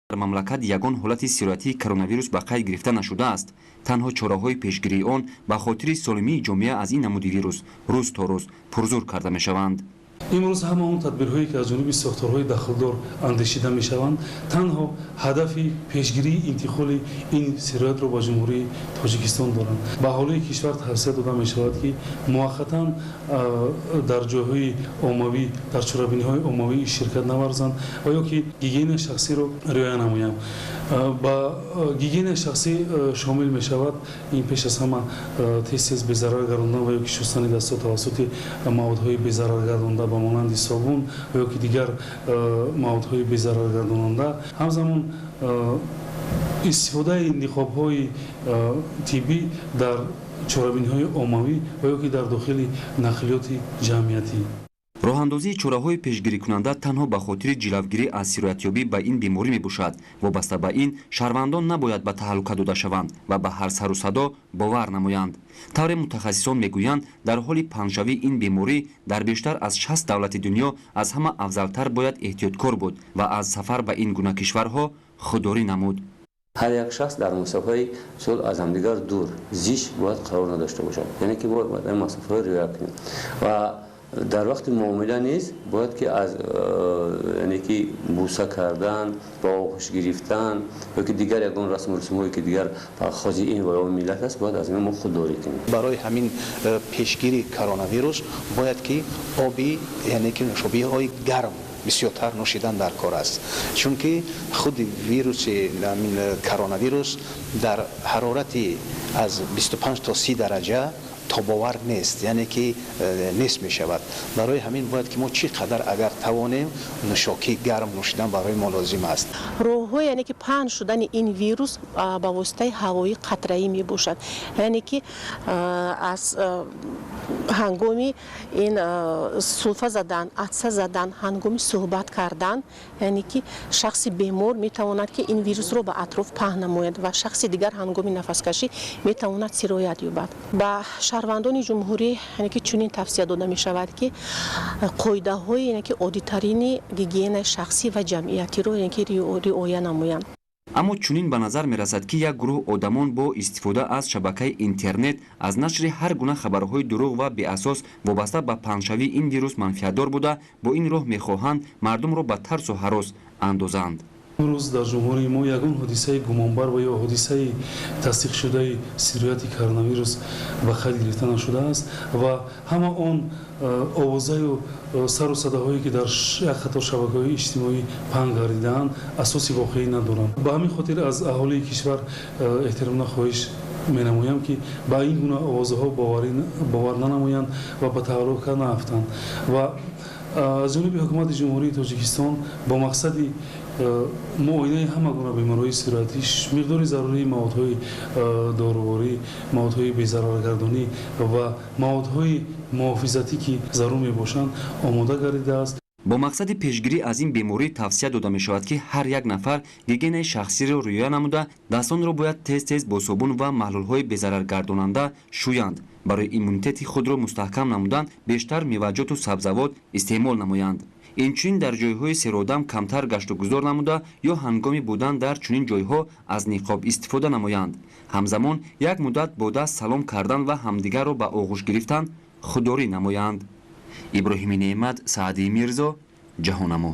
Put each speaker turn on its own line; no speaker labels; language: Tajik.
дар мамлакат ягон ҳолати сироятии коронавирус ба қайд гирифта нашудааст. танҳо чораҳои пешгирии он ба хотири солимии ҷомеа аз ин намуди вирус рӯз то рӯз пурзур карда мешаванд.
имрӯз ҳама он тадбирҳое ки аз ҷониби сохторҳои дахлдор андешида мешаванд танҳо ҳадафи пешгирии интиқоли ин сироятро ба ҷумҳурии тоҷикистон доранд. ба аҳолии кишвар тавсия дода мешавад ки муваққатан дар ҷойҳои оммавӣ дар чорабиниҳои оммавӣ ширкат наварзанд ва ё ки гигиенаи шахсиро риоя намоянд. ба гигиенаи шахсӣ шомил мешавад ин пеш аз ҳама тез безарар гардондан ва ё ки шустани дастҳо тавассути маводҳои безараргардонанда ба монанди собун ва ё ки дигар маводҳои безараргардонанда, ҳамзамон истифодаи ниқобҳои тиббӣ дар чорабиниҳои оммавӣ ва ё ки дар дохили нақлиёти ҷамъиятӣ.
роҳандозии чораҳои пешгирикунанда танҳо ба хотири ҷилавгирӣ аз сироятёбӣ ба ин беморӣ мебошад. вобаста ба ин шаҳрвандон набояд ба таҳаллука дода шаванд ва ба ҳар сару садо бовар намоянд. тавре мутахассисон мегӯянд дар ҳоли паҳншавии ин беморӣ дар бештар аз 60 давлати дунё аз ҳама афзалтар бояд эҳтиёткор буд ва аз сафар ба ин гуна кишварҳо худдорӣ намуд.
ҳар як шахс дар масофаи сол аз ҳамдигар дур зиш бояд қарор надошта бошад, яъне ки бояд ин масофаҳо риоя кунем ва дар вақти муомила низ бояд ки аз яъне ки буса кардан ба оғӯш гирифтан ё ки дигар ягон расму русумҳое ки дигар хозиин ва миллат аст бояд аз ин мо худдорӣ кунем.
барои ҳамин пешгири коронавирус бояд ки оби яъне ки нӯшобиҳои гарм бисёртар нӯшидан дар кор аст, чунки худи вируси коронавирус дар ҳарорати аз 25 то 30 дараҷа тобовар нест, яъне ки нест мешавад. барои ҳамин бояд ки мо чӣ қадар агар тавонем нӯшокии гарм нӯшидан барои мо лозим аст.
роҳҳо яъне ки паҳн шудани ин вирус ба воситаи ҳавои қатраӣ мебошад, яъне ки аз ҳангоми ин сулфа задан, атса задан, ҳангоми суҳбат кардан, яъне ки шахси бемор метавонад ки ин вирусро ба атроф паҳн намояд ва шахси дигар ҳангоми нафаскашӣ метавонад сироят ёбад. ба шаҳрвандони ҷумҳурӣ яъне ки чунин тавсия дода мешавад ки қоидаҳои яъне ки оддитарини гигиенаи шахсӣ ва ҷамъиятиро яъне ки риоя намоянд.
аммо чунин ба назар мерасад ки як гурӯҳ одамон бо истифода аз шабакаи интернет аз нашри ҳар гуна хабарҳои дурӯғ ва беасос вобаста ба паҳншавии ин вирус манфиатдор буда бо ин роҳ мехоҳанд мардумро ба тарсу ҳарос андозанд.
имрӯз дар ҷумҳурии мо ягон ҳодисаи гумонбар ва ё ҳодисаи тасдиқшудаи сирояти коронавирус ба қайд гирифта нашудааст ва ҳама он овозаю сару садаҳое ки дар як қатор шабакаҳои иҷтимоӣ паҳн гардидаанд асоси воқеӣ надоранд. ба ҳамин хотир аз аҳолии кишвар эҳтиромна хоҳиш менамоям ки ба ин гуна овозаҳо бовар нанамоянд ва ба таҳаллука наафтанд ва аз ҷониби ҳукумати ҷумҳурии тоҷикистон бо мақсади муоинаи ҳама гуна бемориҳои сироятӣ миқдори зарурии маводҳои доруворӣ, маводҳои безараргардонӣ ва маводҳои муҳофизатӣ ки зарур мебошанд омода гардидааст.
бо мақсади пешгирӣ аз ин беморӣ тавсия дода мешавад ки ҳар як нафар гигиенаи шахсиро риоя намуда дастонро бояд тез бо собун ва маҳлулҳои безараргардонанда шӯянд. барои иммунитети худро мустаҳкам намудан бештар меваҷоту сабзавот истеъмол намоянд. инчунин дар ҷойҳои серодам камтар гаштугузор намуда ё ҳангоми будан дар чунин ҷойҳо аз ниқоб истифода намоянд. ҳамзамон як муддат бо даст салом кардан ва ҳамдигарро ба оғӯш гирифтан худдорӣ намоянд. иброҳими неъмат, Саъдии Мирзо, Ҷаҳонамо.